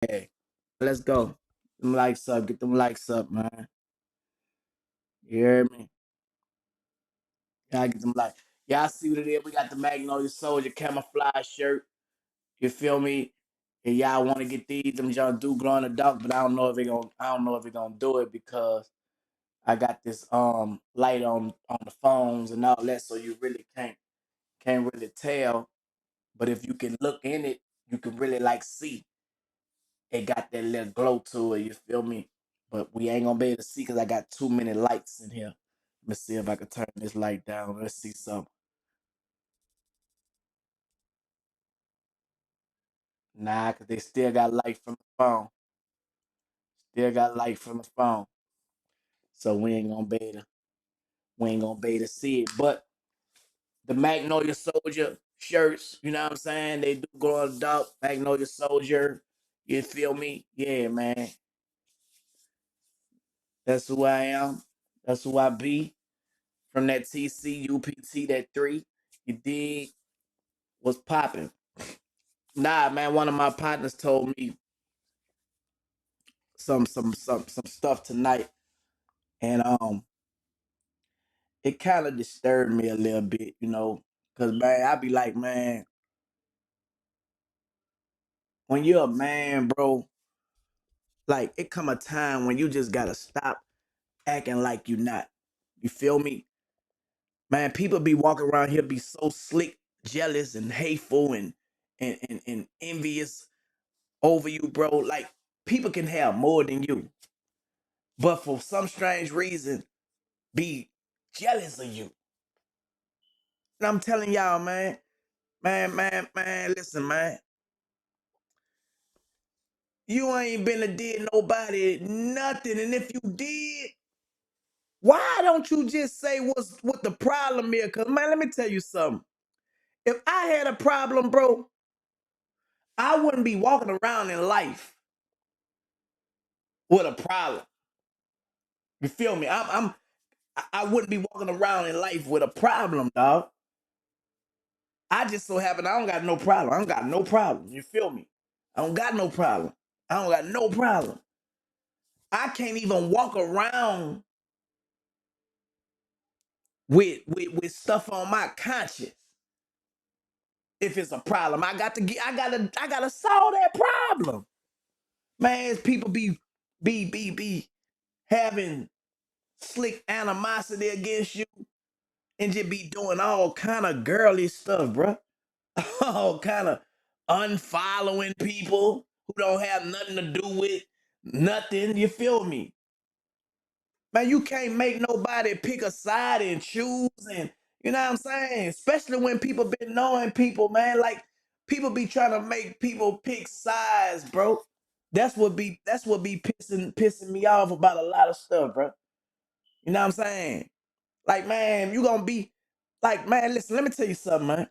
Hey, let's go. Them likes up. Get them likes up, man. You hear me? Y'all get them likes. Y'all see what it is? We got the Magnolia Soldier camouflage shirt. You feel me? And y'all want to get these? Them John do glow in the dark, but I don't know if it gonna. I don't know if it gonna do it because I got this light on the phones and all that, so you really can't really tell. But if you can look in it, you can really like see it got that little glow to it. You feel me? But we ain't gonna be able to see because I got too many lights in here. Let me see if I can turn this light down. Let's see something. Nah, cause they still got light from the phone. Still got light from the phone. So we ain't gonna be able to see it. But the Magnolia Soldier shirts, you know what I'm saying? They do go on the dark. Magnolia Soldier. You feel me? Yeah, man. That's who I am. That's who I be. From that TC UPT, that 3. You dig? Was popping. Nah, man, one of my partners told me some stuff tonight, and it kind of disturbed me a little bit, cause man, I be like, man, when you're a man, bro, like it come a time when you just gotta stop acting like you not. You feel me, man? People be walking around here be so slick, jealous, and hateful, and envious over you, bro. Like people can have more than you, but for some strange reason, be jealous of you. And I'm telling y'all, man, listen, man. You ain't been to did nobody nothing. And if you did, why don't you just say what the problem is? Cause man, let me tell you something. If I had a problem, bro, I wouldn't be walking around in life with a problem. You feel me? I wouldn't be walking around in life with a problem, dog. I just so happen I don't got no problem. I don't got no problem. You feel me? I don't got no problem. I don't got no problem. I can't even walk around with stuff on my conscience if it's a problem. I gotta solve that problem. Man, people be having slick animosity against you and just be doing all kind of girly stuff, bro. All kind of unfollowing people who don't have nothing to do with nothing. You feel me? Man, you can't make nobody pick a side and choose, and you know what I'm saying? Especially when people been knowing people, man. Like people be trying to make people pick sides, bro. That's what be pissing me off about a lot of stuff, bro. You know what I'm saying? Like, man, you gonna be like, man, listen, let me tell you something, man.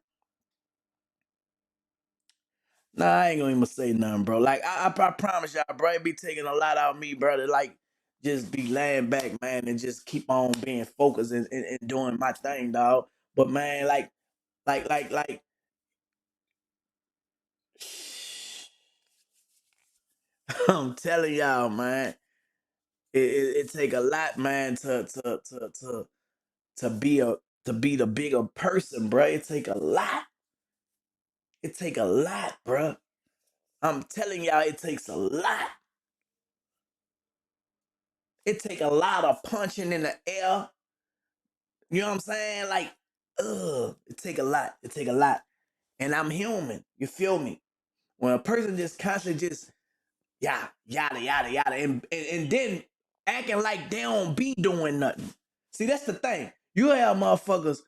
Nah, I ain't gonna even say nothing, bro. Like, I promise y'all, bro, it be taking a lot out of me, brother. Like, just be laying back, man, and just keep on being focused and doing my thing, dog. But man, like, I'm telling y'all, man, it take a lot, man, to be the bigger person, bro. It take a lot. It take a lot, bro. I'm telling y'all, it takes a lot. It take a lot of punching in the air. You know what I'm saying? Like, it take a lot. It take a lot. And I'm human. You feel me? When a person just constantly just yada, and then acting like they don't be doing nothing. See, that's the thing. You have motherfuckers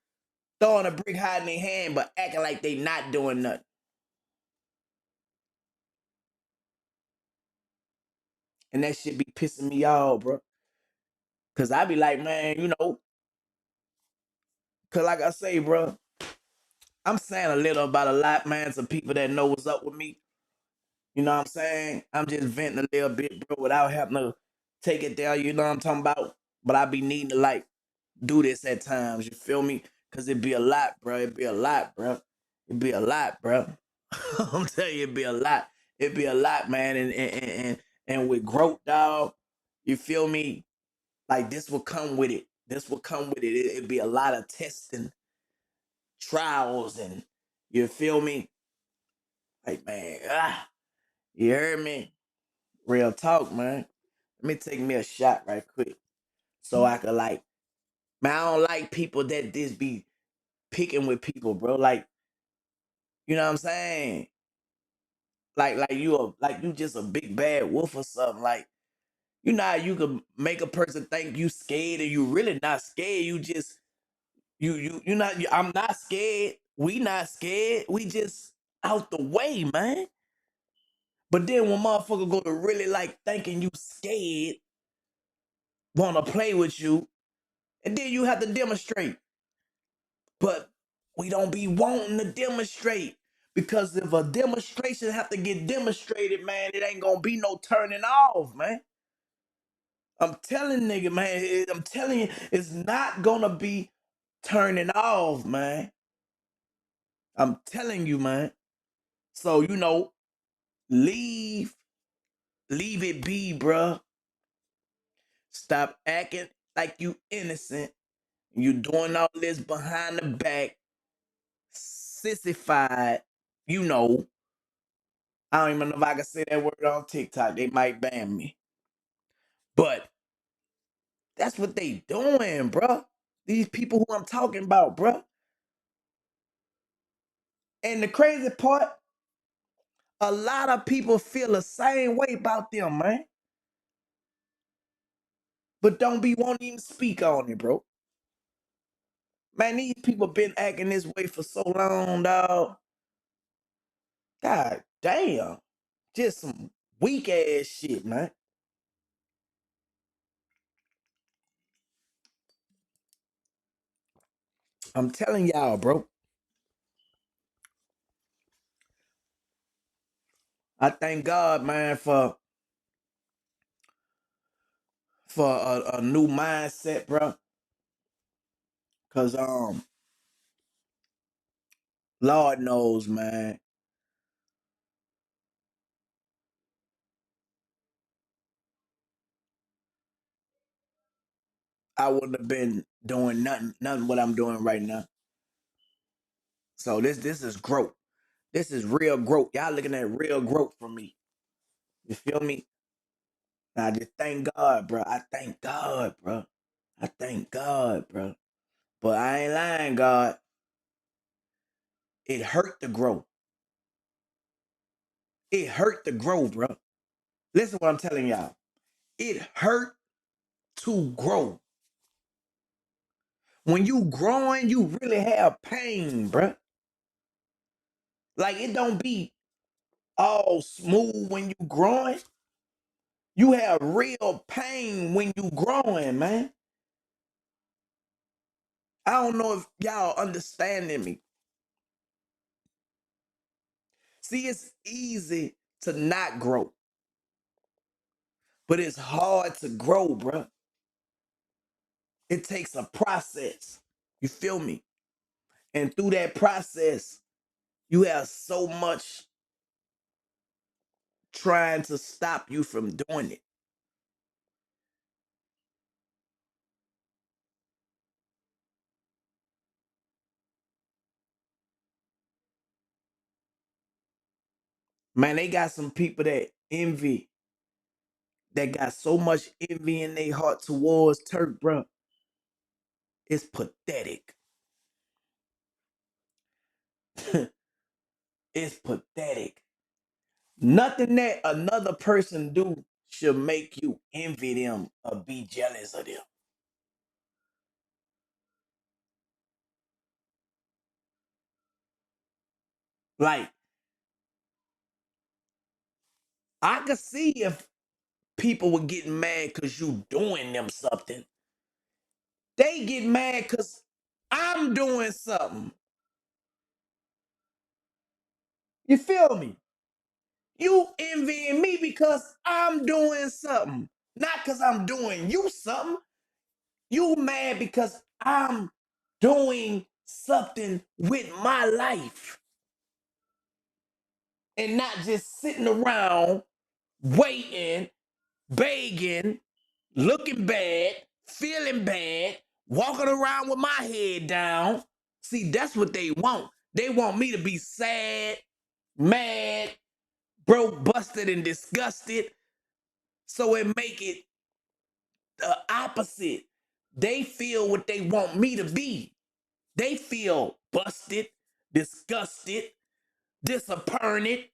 throwing a brick high in their hand, but acting like they not doing nothing. And that shit be pissing me off, bro. Cause I be like, man, cause like I say, bro, I'm saying a little about a lot, man, to people that know what's up with me. You know what I'm saying? I'm just venting a little bit, bro, without having to take it down. You know what I'm talking about? But I be needing to like do this at times. You feel me? Cause it be a lot, bro. It be a lot, bro. It be a lot, bro. I'm telling you, it be a lot. It'd be a lot, man. And with growth, dog, you feel me? Like this will come with it. This will come with it. It'd be a lot of testing, trials, and you feel me? Like, man, you heard me? Real talk, man. Let me take me a shot right quick. So I could like, man, I don't like people that just be picking with people, bro. Like, you know what I'm saying? Like you just a big bad wolf or something. Like, you know how you could make a person think you scared and you really not scared. You just you not I'm not scared. We not scared. We just out the way, man. But then when motherfucker go to really like thinking you scared, wanna play with you, and then you have to demonstrate. But we don't be wanting to demonstrate. Because if a demonstration have to get demonstrated, man, it ain't gonna be no turning off, man. I'm telling nigga, man, I'm telling you, it's not gonna be turning off, man. I'm telling you, man. So, leave, leave it be, bruh. Stop acting like you innocent. You doing all this behind the back, sissified, you know. I don't even know if I can say that word on TikTok. They might ban me. But that's what they doing, bruh. These people who I'm talking about, bruh. And the crazy part, a lot of people feel the same way about them, man. But don't be won't even speak on it, bro. Man, these people been acting this way for so long, dog. God damn. Just some weak ass shit, man. I'm telling y'all, bro. I thank God, man, for a new mindset, bro. Cause Lord knows, man. I wouldn't have been doing nothing what I'm doing right now. So this is growth. This is real growth. Y'all looking at real growth from me. You feel me? And I just thank God, bro. I thank God, bro. I thank God, bro. But I ain't lying, God. It hurt to grow. It hurt to grow, bro. Listen what I'm telling y'all. It hurt to grow. When you growing, you really have pain, bro. Like it don't be all smooth when you growing. You have real pain when you growing, man. I don't know if y'all understanding me. See, it's easy to not grow, but it's hard to grow, bro. It takes a process. You feel me? And through that process, you have so much trying to stop you from doing it. Man, they got some people that envy, that got so much envy in their heart towards Turk, bro. It's pathetic. It's pathetic. Nothing that another person do should make you envy them or be jealous of them. Like, I could see if people were getting mad because you doing them something. They get mad because I'm doing something. You feel me? You envying me because I'm doing something. Not because I'm doing you something. You mad because I'm doing something with my life. and not just sitting around waiting, begging, looking bad, feeling bad, walking around with my head down. See, that's what they want. They want me to be sad, mad, broke, busted, and disgusted. So it make it the opposite. They feel what they want me to be. They feel busted, disgusted, disappointed.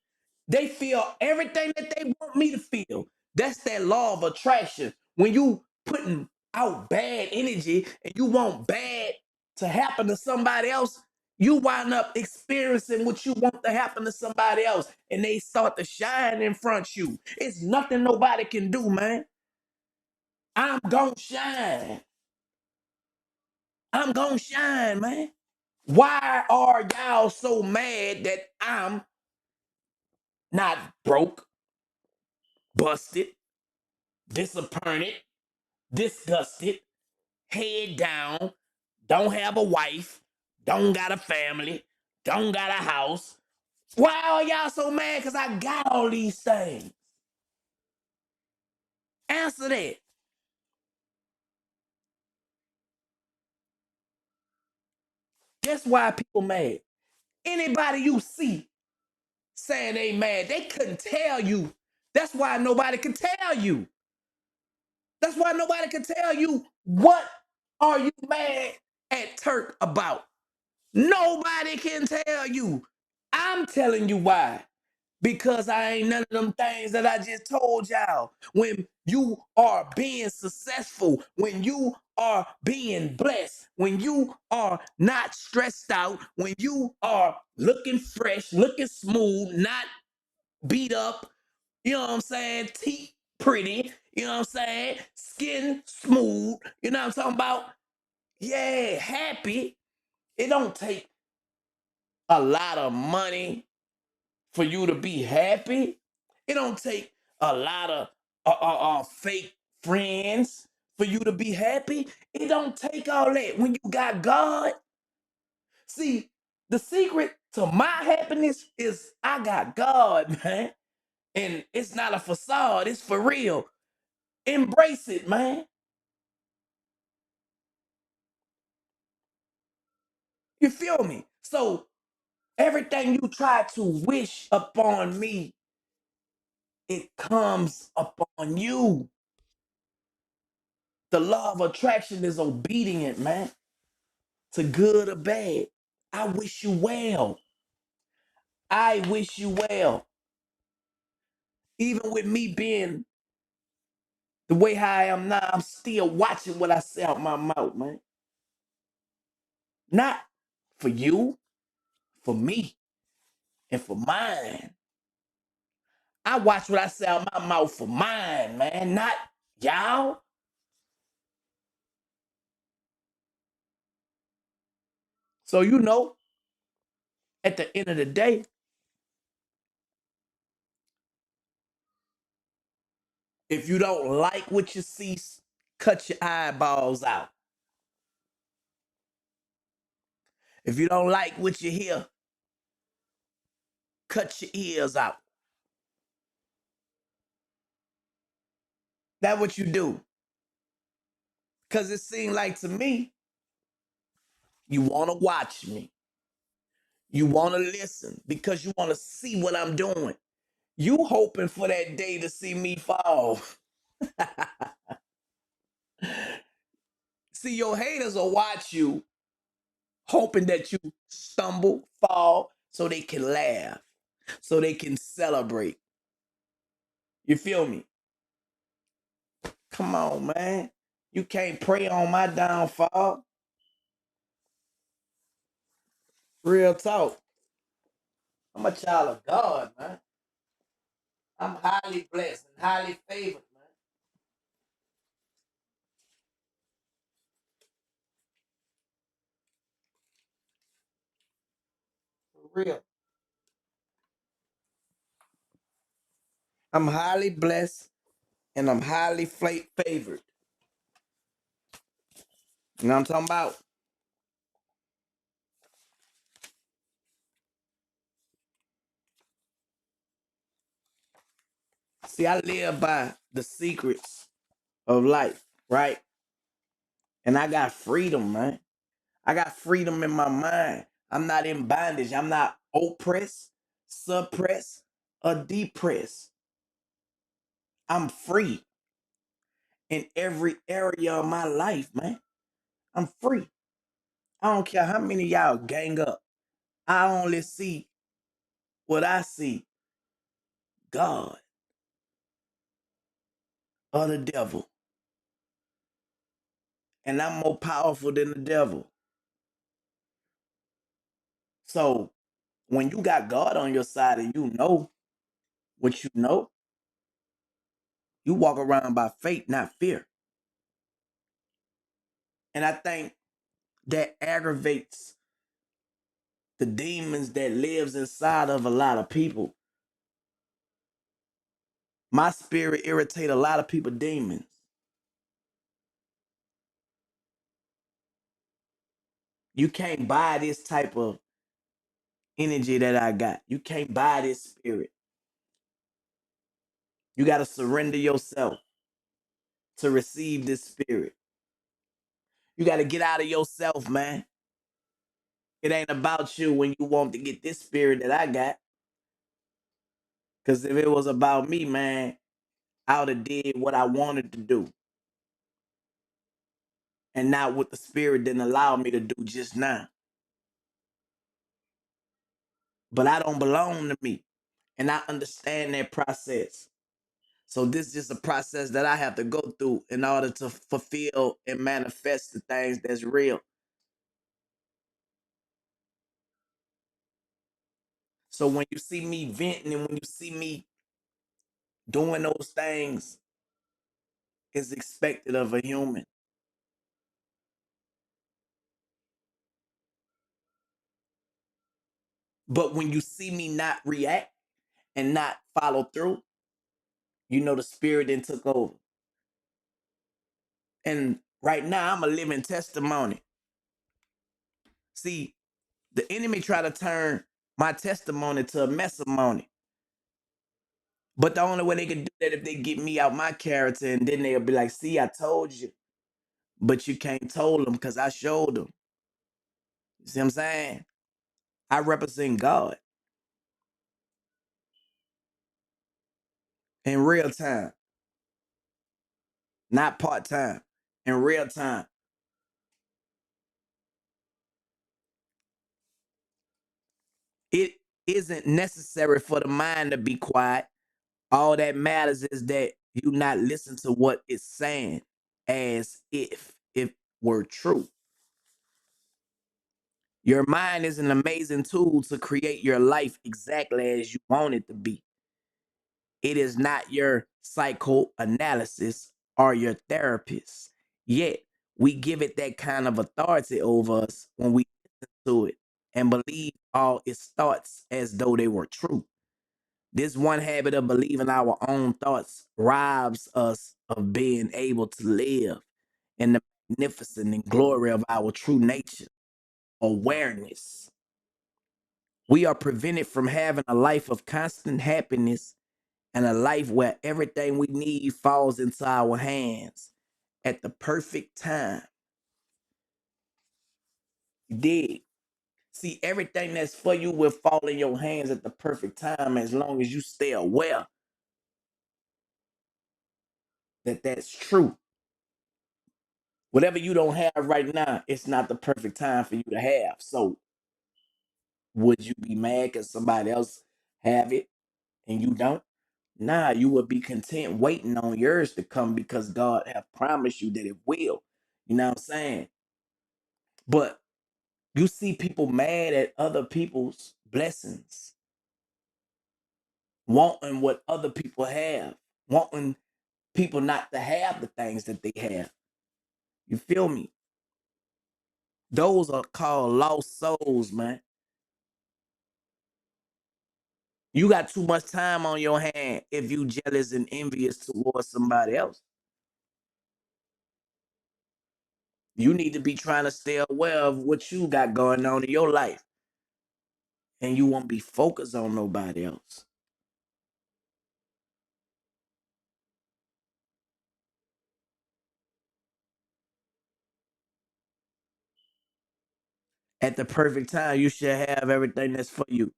They feel everything that they want me to feel. That's that law of attraction. When you putting out bad energy and you want bad to happen to somebody else, you wind up experiencing what you want to happen to somebody else, and they start to shine in front of you. It's nothing nobody can do, man. I'm gonna shine. I'm gonna shine, man. Why are y'all so mad that I'm not broke, busted, disappointed, disgusted, head down, don't have a wife, don't got a family, don't got a house? Why are y'all so mad? Because I got all these things. Answer that. That's why people mad. Anybody you see saying they mad, they couldn't tell you. That's why nobody can tell you. That's why nobody can tell you what are you mad at Turk about. Nobody can tell you. I'm telling you why. Because I ain't none of them things that I just told y'all. When you are being successful, when you are being blessed, when you are not stressed out, when you are looking fresh, looking smooth, not beat up, you know what I'm saying? Teeth pretty, you know what I'm saying? Skin smooth, you know what I'm talking about? Yeah, happy. It don't take a lot of money for you to be happy. It don't take a lot of fake friends for you to be happy. It don't take all that when you got God. See, the secret to my happiness is I got God, man. And it's not a facade, it's for real. Embrace it, man. You feel me? So everything you try to wish upon me, it comes upon you. The law of attraction is obedient, man, to good or bad. I wish you well. I wish you well. Even with me being the way how I am now, I'm still watching what I say out my mouth, man. Not for you, for me, and for mine. I watch what I say out my mouth for mine, man, not y'all. So at the end of the day, if you don't like what you see, cut your eyeballs out. If you don't like what you hear, cut your ears out. That's what you do. Because it seemed like to me, you want to watch me. You want to listen because you want to see what I'm doing. You hoping for that day to see me fall. See, your haters will watch you hoping that you stumble, fall, so they can laugh, so they can celebrate. You feel me? Come on, man. You can't pray on my downfall. Real talk. I'm a child of God, man. I'm highly blessed and highly favored, man. For real. I'm highly blessed and I'm highly favored. You know what I'm talking about? See, I live by the secrets of life, right? And I got freedom, man. I got freedom in my mind. I'm not in bondage. I'm not oppressed, suppressed, or depressed. I'm free in every area of my life, man. I'm free. I don't care how many of y'all gang up. I only see what I see. God or the devil. And I'm more powerful than the devil. So when you got God on your side and you know what you know, you walk around by faith, not fear. And I think that aggravates the demons that lives inside of a lot of people. My spirit irritate a lot of people demons. You can't buy this type of energy that I got. You can't buy this spirit. You got to surrender yourself to receive this spirit. You got to get out of yourself, man. It ain't about you when you want to get this spirit that I got. Because if it was about me, man, I would have did what I wanted to do. And not what the spirit didn't allow me to do just now. But I don't belong to me. And I understand that process. So this is just a process that I have to go through in order to fulfill and manifest the things that's real. So when you see me venting and when you see me doing those things, it's expected of a human. But when you see me not react and not follow through, you know the spirit then took over. And right now I'm a living testimony. See, the enemy try to turn my testimony to a messimony. But the only way they can do that if they get me out my character, and then they'll be like, see, I told you. But you can't told them because I showed them. You see what I'm saying? I represent God in real time, not part-time, in real time. It isn't necessary for the mind to be quiet. All that matters is that you not listen to what it's saying as if it were true. Your mind is an amazing tool to create your life exactly as you want it to be. It is not your psychoanalysis or your therapist. Yet, we give it that kind of authority over us when we listen to it and believe all its thoughts as though they were true. This one habit of believing our own thoughts robs us of being able to live in the magnificence and glory of our true nature, awareness. We are prevented from having a life of constant happiness and a life where everything we need falls into our hands at the perfect time. You dig? See, everything that's for you will fall in your hands at the perfect time as long as you stay aware that that's true. Whatever you don't have right now, it's not the perfect time for you to have. So, would you be mad because somebody else have it and you don't? Nah, you would be content waiting on yours to come because God have promised you that it will. You know what I'm saying? But you see people mad at other people's blessings, wanting what other people have, wanting people not to have the things that they have. You feel me? Those are called lost souls, man. You got too much time on your hand if you jealous and envious towards somebody else. You need to be trying to stay aware of what you got going on in your life. And you won't be focused on nobody else. At the perfect time, you should have everything that's for you.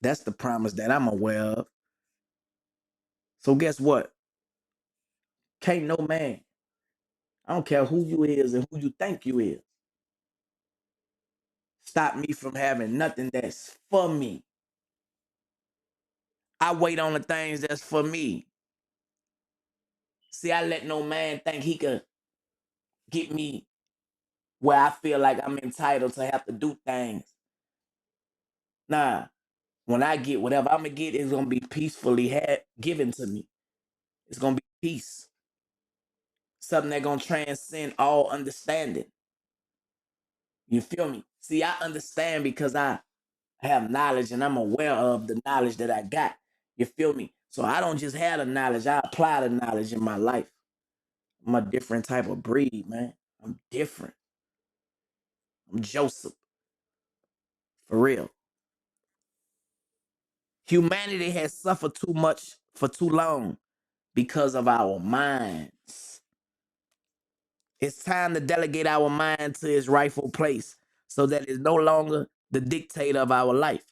That's the promise that I'm aware of. So guess what? Can't no man, I don't care who you is and who you think you is, stop me from having nothing that's for me. I wait on the things that's for me. See, I let no man think he could get me where I feel like I'm entitled to have to do things. Nah, when I get whatever I'm gonna get, it's gonna be peacefully given to me. It's gonna be peace, something that gonna transcend all understanding. You feel me? See, I understand because I have knowledge and I'm aware of the knowledge that I got. You feel me? So I don't just have the knowledge, I apply the knowledge in my life. I'm a different type of breed, man. I'm different. I'm Joseph, for real. Humanity has suffered too much for too long because of our minds. It's time to delegate our mind to its rightful place so that it's no longer the dictator of our life.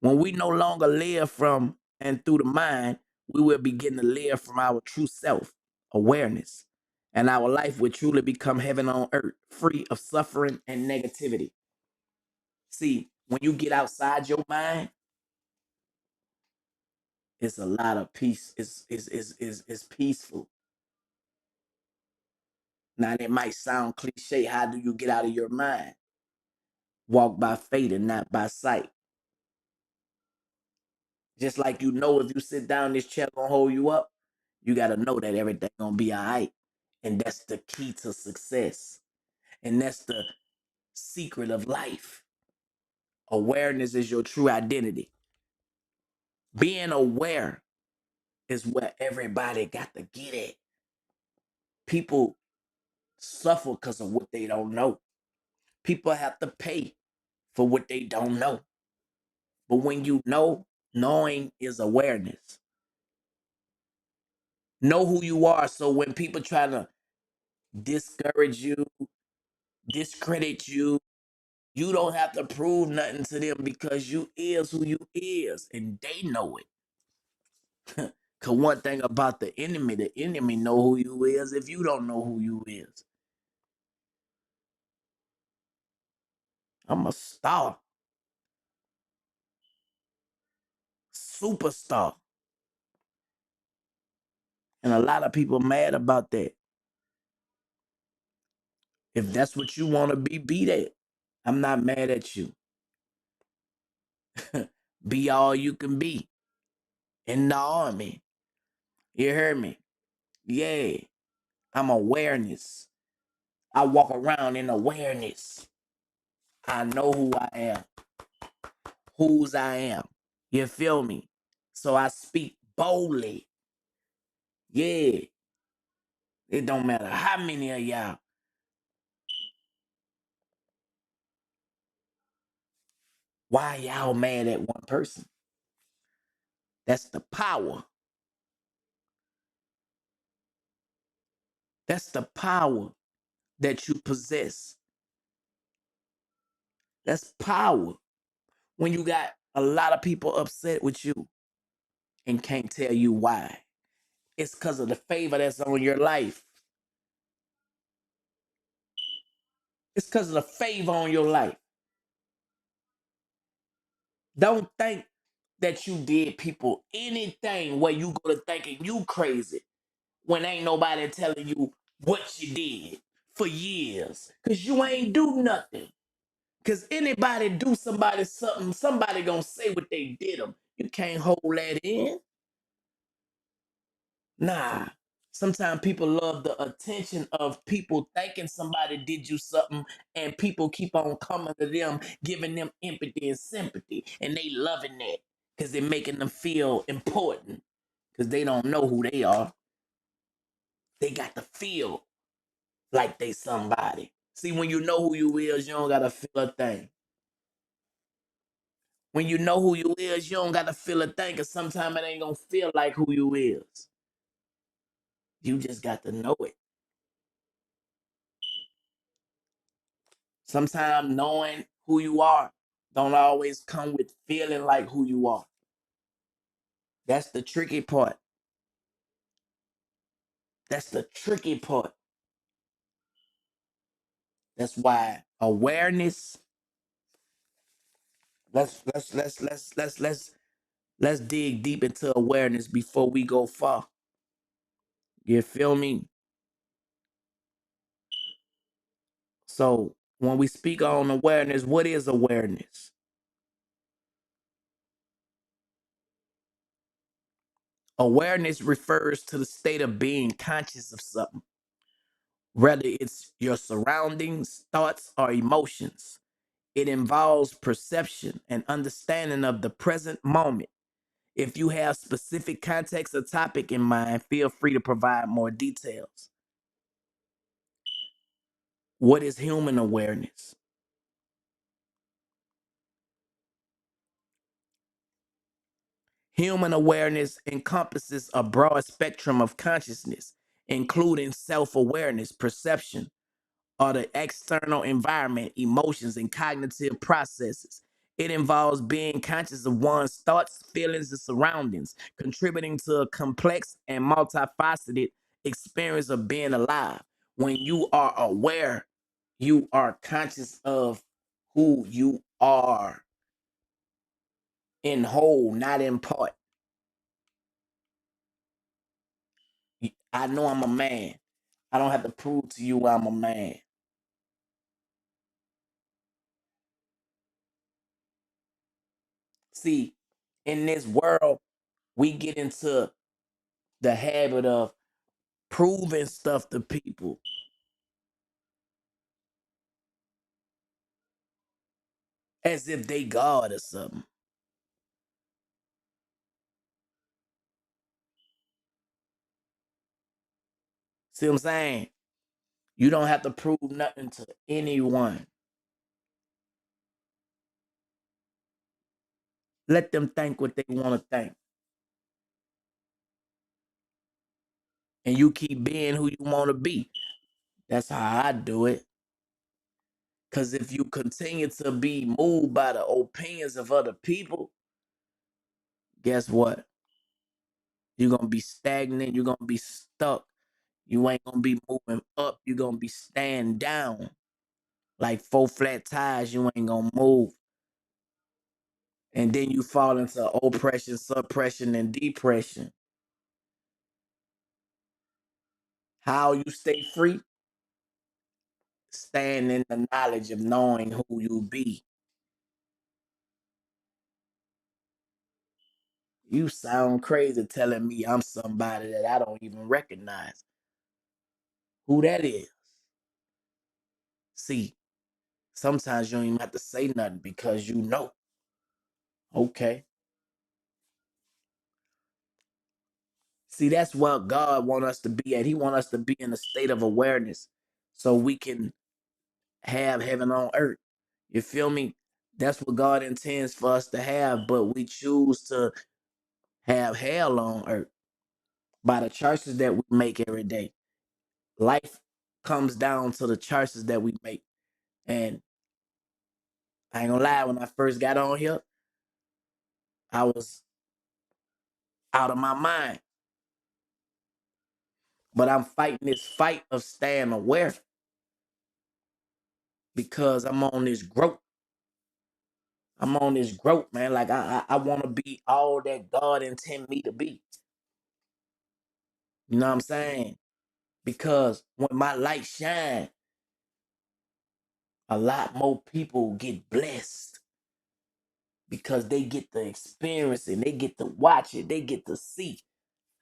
When we no longer live from and through the mind, we will begin to live from our true self awareness. And our life will truly become heaven on earth, free of suffering and negativity. See, when you get outside your mind, it's a lot of peace. It's peaceful. Now, that might sound cliche. How do you get out of your mind? Walk by faith and not by sight. Just like you know, if you sit down, this chair gonna hold you up. You gotta know that everything gonna be all right. And that's the key to success. And that's the secret of life. Awareness is your true identity. Being aware is where everybody got to get at. People suffer because of what they don't know. People have to pay for what they don't know. But when you know, knowing is awareness. Know who you are. So when people try to discourage you, discredit you, you don't have to prove nothing to them because you is who you is and they know it. Cause one thing about the enemy know who you is if you don't know who you is. I'm a star, superstar. And a lot of people mad about that. If that's what you want to be that. I'm not mad at you. Be all you can be in the army. You heard me? Yeah. I'm awareness. I walk around in awareness. I know who I am, whose I am. You feel me? So I speak boldly. Yeah. It don't matter how many of y'all. Why y'all mad at one person? That's the power. That's the power that you possess. That's power. When you got a lot of people upset with you and can't tell you why. It's because of the favor that's on your life. It's because of the favor on your life. Don't think that you did people anything where you go to thinking you crazy when ain't nobody telling you what you did for years. Cause you ain't do nothing. Cause anybody do somebody something, somebody gonna say what they did them. You can't hold that in. Nah. Sometimes people love the attention of people thinking somebody did you something, and people keep on coming to them, giving them empathy and sympathy, and they loving that because they're making them feel important because they don't know who they are. They got to feel like they somebody. See, when you know who you is, you don't gotta feel a thing. When you know who you is, you don't gotta feel a thing, because sometimes it ain't gonna feel like who you is. You just got to know it. Sometimes knowing who you are don't always come with feeling like who you are. That's the tricky part. That's the tricky part. That's why awareness. Let's dig deep into awareness before we go far. You feel me? So when we speak on awareness, what is awareness? Awareness refers to the state of being conscious of something, whether it's your surroundings, thoughts, or emotions. It involves perception and understanding of the present moment. If you have specific context or topic in mind, feel free to provide more details. What is human awareness? Human awareness encompasses a broad spectrum of consciousness, including self awareness, perception, or the external environment, emotions, and cognitive processes. It involves being conscious of one's thoughts, feelings, and surroundings, contributing to a complex and multifaceted experience of being alive. When you are aware, you are conscious of who you are in whole, not in part. I know I'm a man. I don't have to prove to you I'm a man. See, in this world, we get into the habit of proving stuff to people as if they God or something. See what I'm saying? You don't have to prove nothing to anyone. Let them think what they want to think. And you keep being who you want to be. That's how I do it. Because if you continue to be moved by the opinions of other people, guess what? You're going to be stagnant. You're going to be stuck. You ain't going to be moving up. You're going to be staying down. Like four flat tires, you ain't going to move. And then you fall into oppression, suppression, and depression. How you stay free? Stand in the knowledge of knowing who you be. You sound crazy telling me I'm somebody that I don't even recognize who that is. See, sometimes you don't even have to say nothing because you know. Okay. See, that's what God want us to be at. He want us to be in a state of awareness so we can have heaven on earth. You feel me? That's what God intends for us to have, but we choose to have hell on earth by the choices that we make every day. Life comes down to the choices that we make. And I ain't gonna lie, when I first got on here, I was out of my mind. But I'm fighting this fight of staying aware because I'm on this growth. I'm on this growth, man. Like I want to be all that God intend me to be. You know what I'm saying? Because when my light shine, a lot more people get blessed because they get to experience it, they get to watch it, they get to see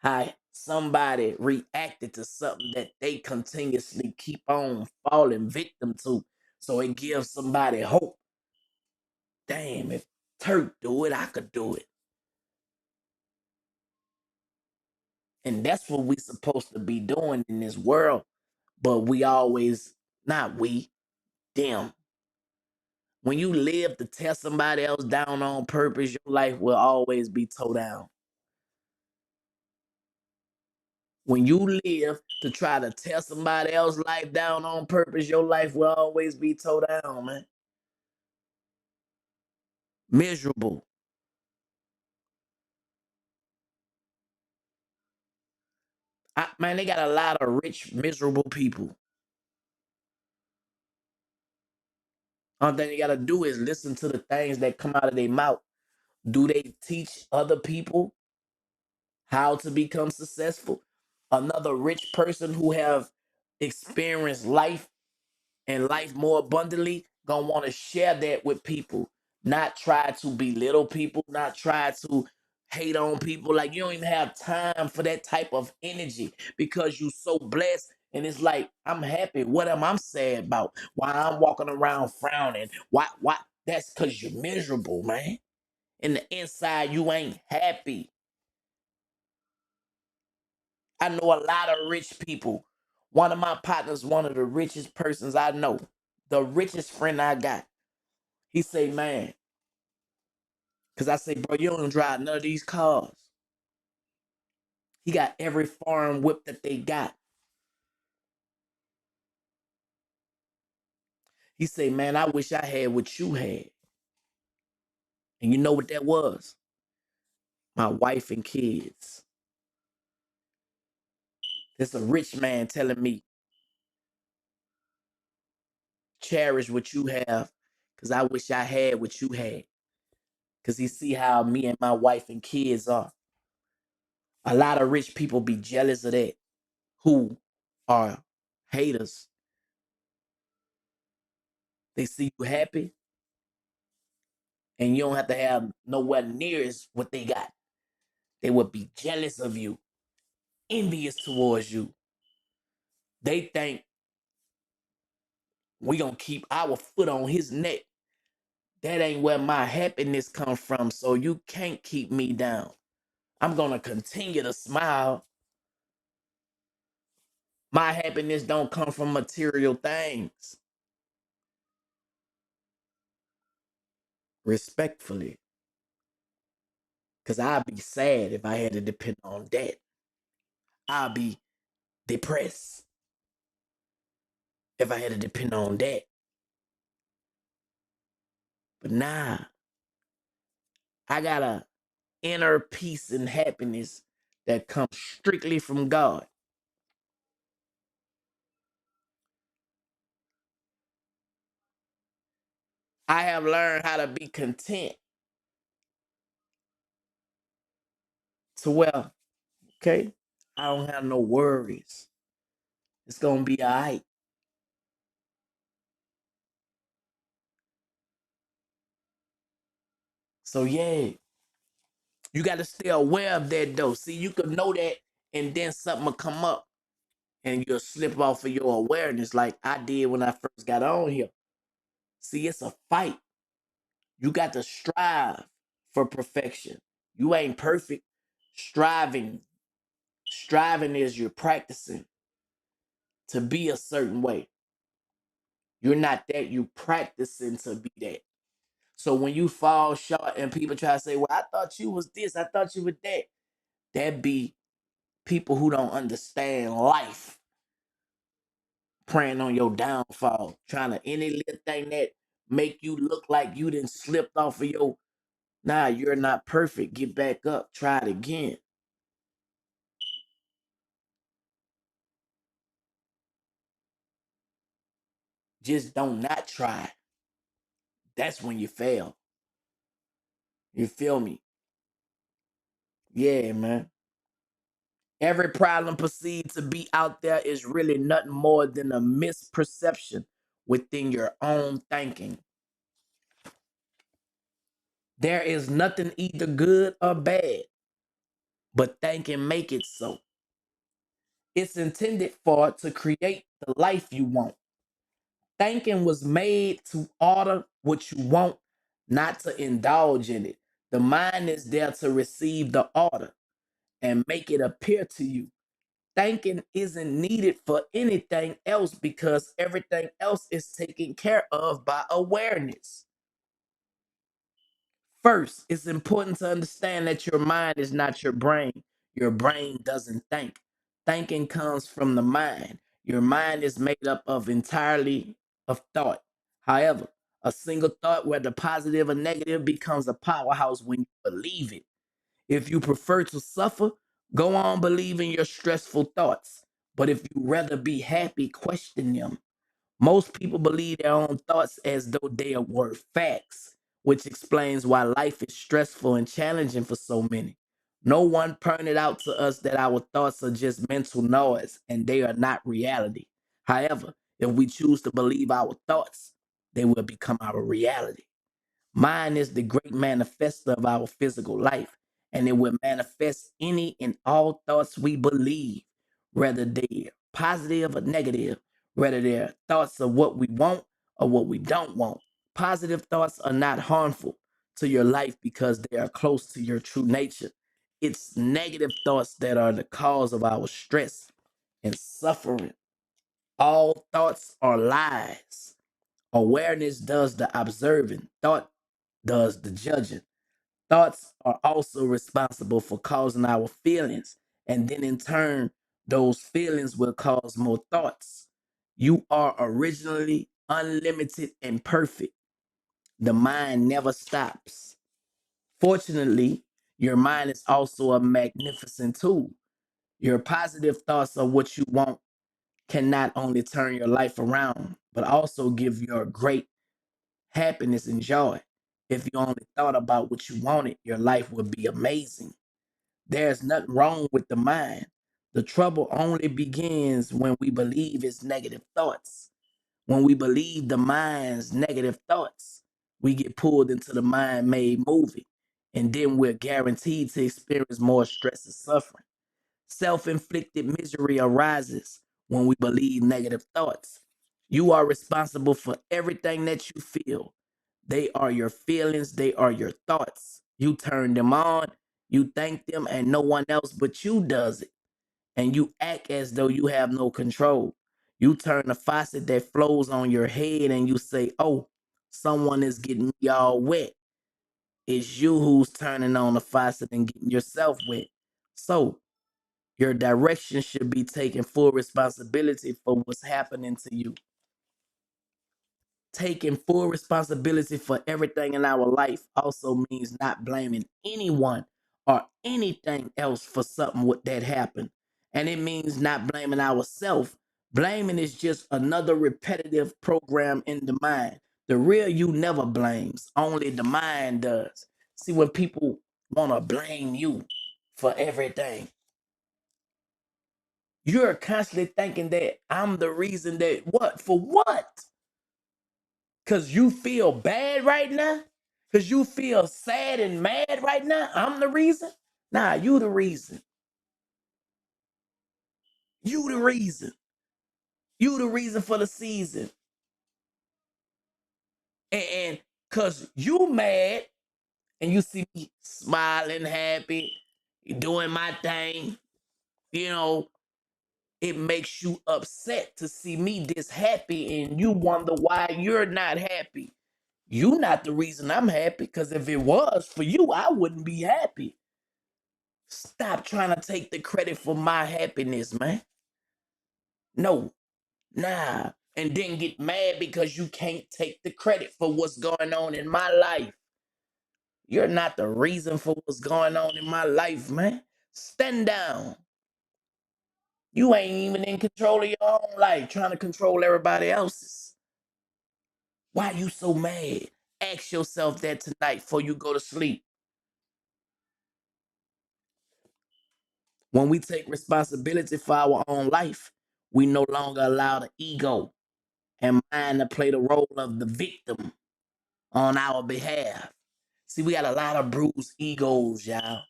how somebody reacted to something that they continuously keep on falling victim to. So it gives somebody hope. Damn, if Turk do it, I could do it. And that's what we supposed to be doing in this world. But we always, not we, them. When you live to tear somebody else down on purpose, your life will always be towed down. When you live to try to tear somebody else's life down on purpose, your life will always be towed down, man. Miserable. Man, they got a lot of rich, miserable people. All thing they gotta do is listen to the things that come out of their mouth. Do they teach other people how to become successful? Another rich person who have experienced life and life more abundantly gonna want to share that with people, not try to belittle people, not try to hate on people. Like, you don't even have time for that type of energy because you so blessed. And it's like, I'm happy. What am I sad about? Why I'm walking around frowning? Why? That's because you're miserable, man. In the inside, you ain't happy. I know a lot of rich people. One of my partners, one of the richest persons I know, the richest friend I got. He say, man, because I say, bro, you don't drive none of these cars. He got every foreign whip that they got. He say, man, I wish I had what you had. And you know what that was? My wife and kids. It's a rich man telling me, cherish what you have, because I wish I had what you had. Because he see how me and my wife and kids are. A lot of rich people be jealous of that, who are haters. They see you happy, and you don't have to have nowhere near as what they got. They would be jealous of you, envious towards you. They think we gonna keep our foot on his neck. That ain't where my happiness comes from, so you can't keep me down. I'm gonna continue to smile. My happiness don't come from material things. Respectfully. Because I'd be sad if I had to depend on that. I'd be depressed if I had to depend on that. But nah, I got a inner peace and happiness that comes strictly from God. I have learned how to be content to where, okay, I don't have no worries. It's gonna be all right. So yeah, you got to stay aware of that though. See, you could know that, and then something will come up, and you'll slip off of your awareness, like I did when I first got on here. See, it's a fight. You got to strive for perfection. You ain't perfect. Striving, striving is you're practicing to be a certain way. You're not that. You practicing to be that. So when you fall short and people try to say, well, I thought you was this, I thought you were that, that be people who don't understand life praying on your downfall, trying to any little thing that make you look like you didn't slip off of your, nah, you're not perfect. Get back up, try it again. Just don't not try. That's when you fail. You feel me? Yeah, man. Every problem perceived to be out there is really nothing more than a misperception within your own thinking. There is nothing either good or bad, but thinking make it so. It's intended for to create the life you want. Thinking was made to order what you want, not to indulge in it. The mind is there to receive the order and make it appear to you. Thinking isn't needed for anything else because everything else is taken care of by awareness. First, it's important to understand that your mind is not your brain. Your brain doesn't think. Thinking comes from the mind. Your mind is made up of entirely of thought. However, a single thought, whether positive or negative, becomes a powerhouse when you believe it. If you prefer to suffer, go on believing your stressful thoughts. But if you rather be happy, question them. Most people believe their own thoughts as though they were facts, which explains why life is stressful and challenging for so many. No one pointed out to us that our thoughts are just mental noise and they are not reality. However, if we choose to believe our thoughts, they will become our reality. Mind is the great manifester of our physical life, and it will manifest any and all thoughts we believe, whether they're positive or negative, whether they're thoughts of what we want or what we don't want. Positive thoughts are not harmful to your life because they are close to your true nature. It's negative thoughts that are the cause of our stress and suffering. All thoughts are lies. Awareness does the observing, thought does the judging. Thoughts are also responsible for causing our feelings, and then in turn, those feelings will cause more thoughts. You are originally unlimited and perfect. The mind never stops. Fortunately, your mind is also a magnificent tool. Your positive thoughts of what you want can not only turn your life around, but also give you a great happiness and joy. If you only thought about what you wanted, your life would be amazing. There's nothing wrong with the mind. The trouble only begins when we believe its negative thoughts. When we believe the mind's negative thoughts, we get pulled into the mind made movie, and then we're guaranteed to experience more stress and suffering. Self inflicted misery arises when we believe negative thoughts. You are responsible for everything that you feel. They are your feelings, they are your thoughts. You turn them on, you think them, and no one else but you does it. And you act as though you have no control. You turn the faucet that flows on your head and you say, "Oh, someone is getting me all wet." It's you who's turning on the faucet and getting yourself wet. So, your direction should be taking full responsibility for what's happening to you. Taking full responsibility for everything in our life also means not blaming anyone or anything else for something that happened. And it means not blaming ourselves. Blaming is just another repetitive program in the mind. The real you never blames, only the mind does. See, when people want to blame you for everything, you're constantly thinking that I'm the reason that what? For what? Because you feel bad right now? Because you feel sad and mad right now? I'm the reason? Nah, you the reason. You the reason. You the reason for the season. And because you mad and you see me smiling, happy, doing my thing, you know, it makes you upset to see me this happy and you wonder why you're not happy. You not the reason I'm happy, because if it was for you, I wouldn't be happy. Stop trying to take the credit for my happiness, man. No, nah. And then get mad because you can't take the credit for what's going on in my life. You're not the reason for what's going on in my life, man. Stand down. You ain't even in control of your own life, trying to control everybody else's. Why you so mad? Ask yourself that tonight before you go to sleep. When we take responsibility for our own life, we no longer allow the ego and mind to play the role of the victim on our behalf. See, we got a lot of bruised egos, y'all,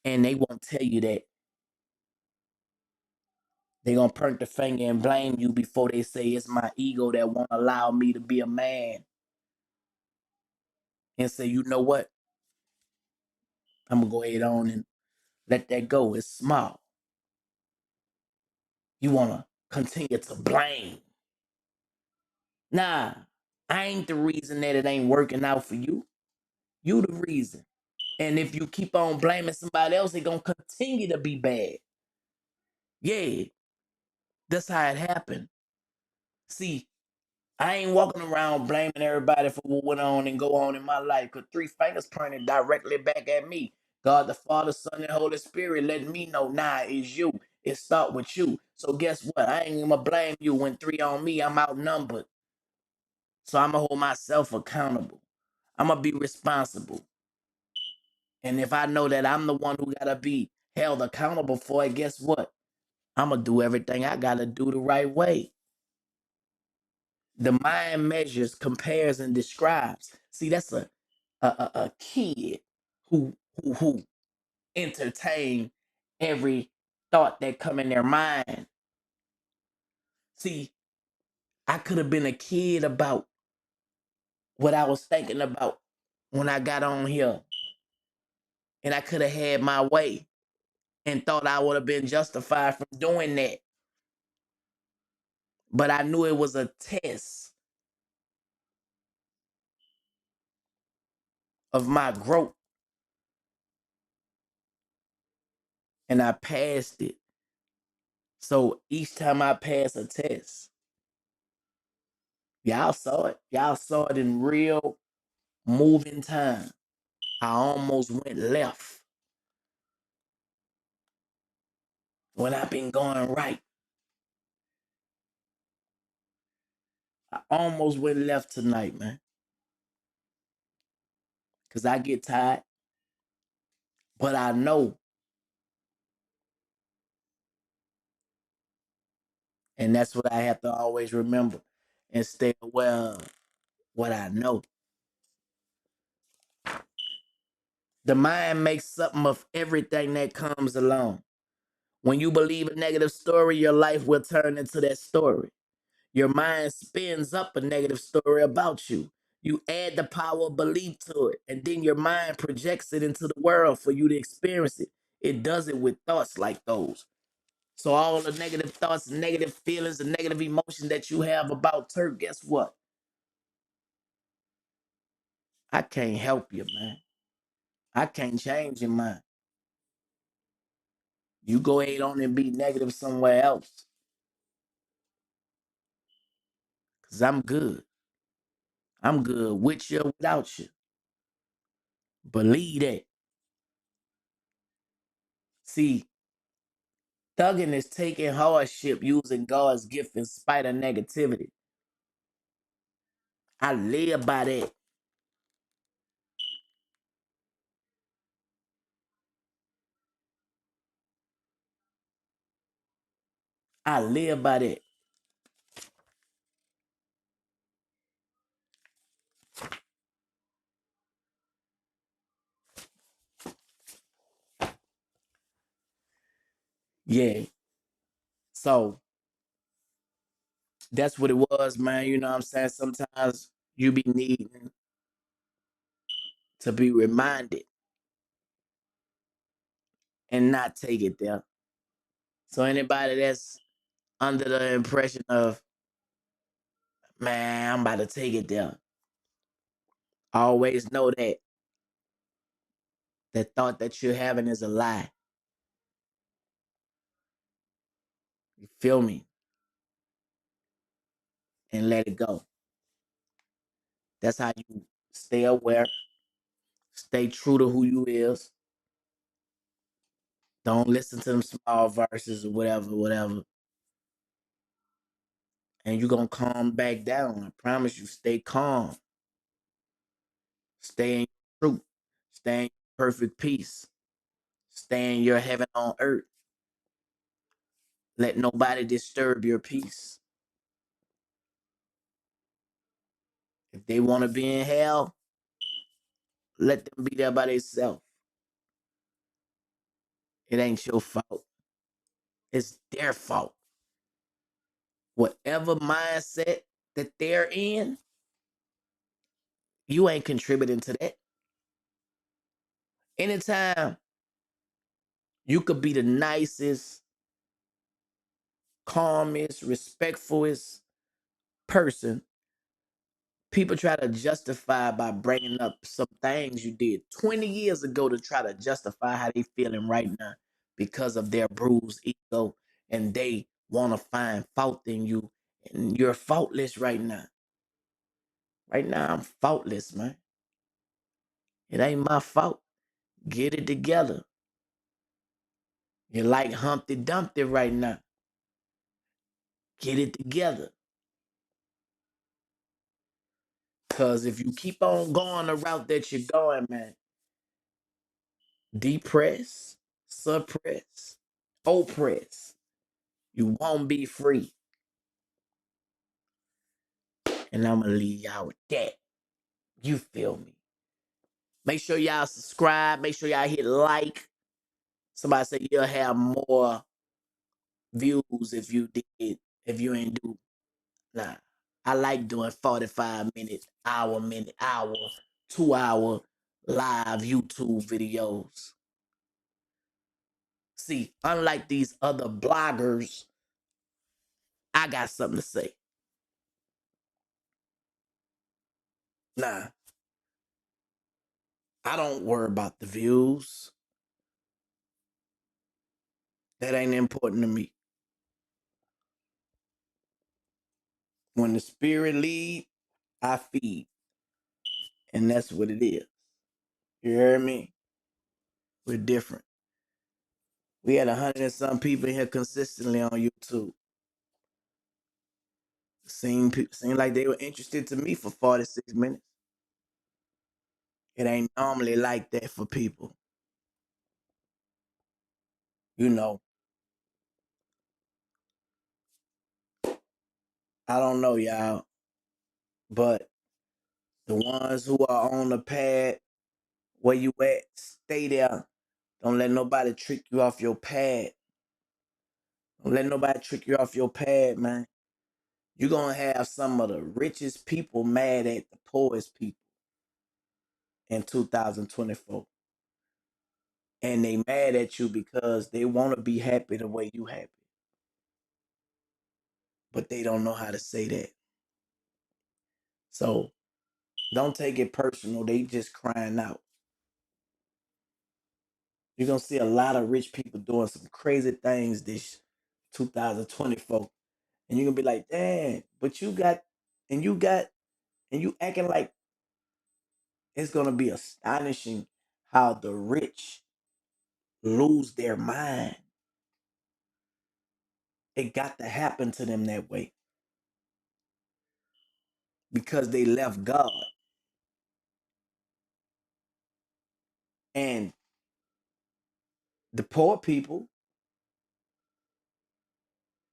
and they won't tell you that. They gonna point the finger and blame you before they say it's my ego that won't allow me to be a man. And say, you know what? I'm gonna go ahead on and let that go. It's small. You wanna continue to blame. Nah, I ain't the reason that it ain't working out for you. You the reason. And if you keep on blaming somebody else, it's gonna continue to be bad. Yeah, that's how it happened. See, I ain't walking around blaming everybody for what went on and go on in my life, because three fingers pointed directly back at me. God the Father, Son, and Holy Spirit letting me know, nah, it's you. It start with you. So guess what? I ain't gonna blame you when three on me, I'm outnumbered. So I'm gonna hold myself accountable. I'm gonna be responsible. And if I know that I'm the one who gotta be held accountable for it, guess what? I'm gonna do everything I gotta do the right way. The mind measures, compares, and describes. See, that's a kid who entertain every thought that come in their mind. See, I could have been a kid about what I was thinking about when I got on here, and I could have had my way and thought I would have been justified from doing that. But I knew it was a test of my growth, and I passed it. So each time I pass a test, y'all saw it. Y'all saw it in real moving time. I almost went left when I've been going right. I almost went left tonight, man. Because I get tired. But I know, and that's what I have to always remember and stay aware of what I know. The mind makes something of everything that comes along. When you believe a negative story, your life will turn into that story. Your mind spins up a negative story about you. You add the power of belief to it, and then your mind projects it into the world for you to experience it. It does it with thoughts like those. So all the negative thoughts, and negative feelings, and negative emotions that you have about Turk, guess what? I can't help you, man. I can't change your mind. You go ahead on and be negative somewhere else. Cause I'm good. I'm good with you or without you. Believe that. See, thugging is taking hardship using God's gift in spite of negativity. I live by that. I live by that. Yeah. So that's what it was, man. You know what I'm saying? Sometimes you be needing to be reminded and not take it there. So anybody that's under the impression of, man, I'm about to take it there, always know that the thought that you're having is a lie. You feel me? And let it go. That's how you stay aware, stay true to who you is. Don't listen to them small verses or whatever. And you're gonna calm back down. I promise you, stay calm. Stay in your truth. Stay in perfect peace. Stay in your heaven on earth. Let nobody disturb your peace. If they want to be in hell, let them be there by themselves. It ain't your fault. It's their fault. Whatever mindset that they're in, you ain't contributing to that. Anytime you could be the nicest, calmest, respectfulest person, people try to justify by bringing up some things you did 20 years ago to try to justify how they feeling right now because of their bruised ego and they want to find fault in you, and you're faultless right now. Right now, I'm faultless, man. It ain't my fault. Get it together. You're like Humpty Dumpty right now. Get it together. Because if you keep on going the route that you're going, man, depress, suppress, oppress, you won't be free. And I'm going to leave y'all with that. You feel me? Make sure y'all subscribe. Make sure y'all hit like. Somebody said you'll have more views if you did, if you ain't do. Nah. I like doing 45-minute, hour, 2 hour live YouTube videos. See, unlike these other bloggers, I got something to say. Nah, I don't worry about the views. That ain't important to me. When the spirit lead, I feed. And that's what it is. You hear me? We're different. We had 100 and some people here consistently on YouTube. Seemed like they were interested to me for 46 minutes. It ain't normally like that for people. You know. I don't know, y'all. But the ones who are on the pad, where you at, stay there. Don't let nobody trick you off your pad. Don't let nobody trick you off your pad, man. You're going to have some of the richest people mad at the poorest people in 2024. And they mad at you because they want to be happy the way you happy. But they don't know how to say that. So don't take it personal. They just crying out. You're going to see a lot of rich people doing some crazy things this 2024. And you're going to be like, damn, but you acting like it's going to be astonishing how the rich lose their mind. It got to happen to them that way because they left God. And the poor people,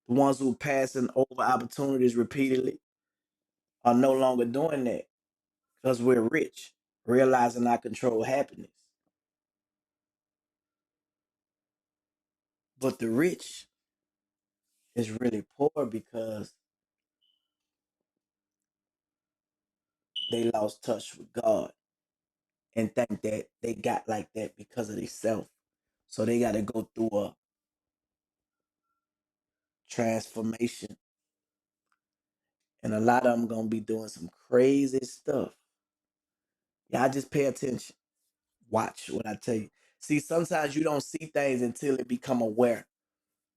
the ones who passing over opportunities repeatedly, are no longer doing that because we're rich, realizing I control happiness. But the rich is really poor because they lost touch with God and think that they got like that because of themselves. So they got to go through a transformation. And a lot of them going to be doing some crazy stuff. Y'all just pay attention. Watch what I tell you. See, sometimes you don't see things until it become aware.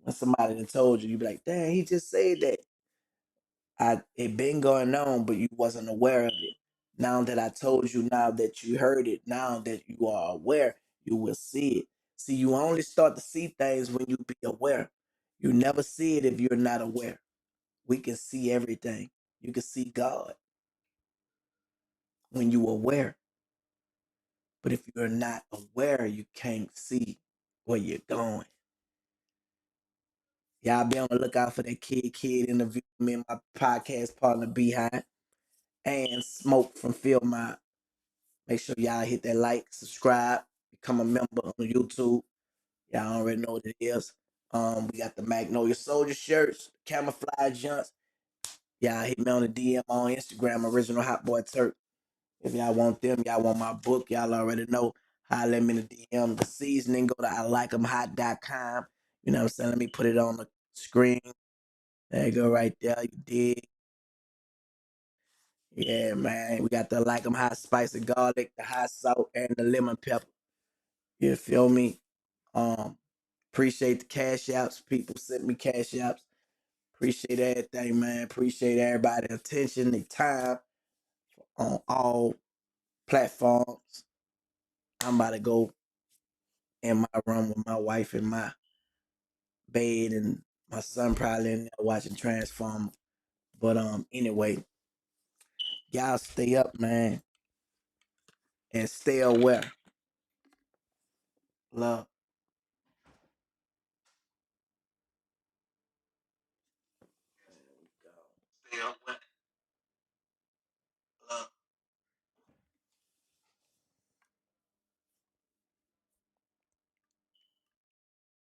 When somebody done told you, you be like, dang, he just said that. It been going on, but you wasn't aware of it. Now that I told you, now that you heard it, now that you are aware, you will see it. See, you only start to see things when you be aware. You never see it if you're not aware. We can see everything. You can see God when you aware. But if you're not aware, you can't see where you're going. Y'all be on the lookout for that kid interview with me and my podcast partner Behind and Smoke from Field Mob. Make sure y'all hit that like, subscribe, become a member on YouTube. Y'all already know what it is. We got the Magnolia Soldier shirts, camouflage junts. Y'all hit me on the DM on Instagram, Original Hot Boy Turk. If y'all want them, y'all want my book, y'all already know. Holler at me in the DM. The seasoning, go to ILike'emHot.com. You know what I'm saying? Let me put it on the screen. There you go, right there. You dig? Yeah, man. We got the like 'em hot spicy garlic, the hot salt, and the lemon pepper. You feel me? Um, Appreciate the cash apps. People sent me cash apps. Appreciate everything, man. Appreciate everybody's attention, their time on all platforms. I'm about to go in my room with my wife in my bed, and my son probably in there watching Transform. But anyway, y'all stay up, man, and stay aware. Love.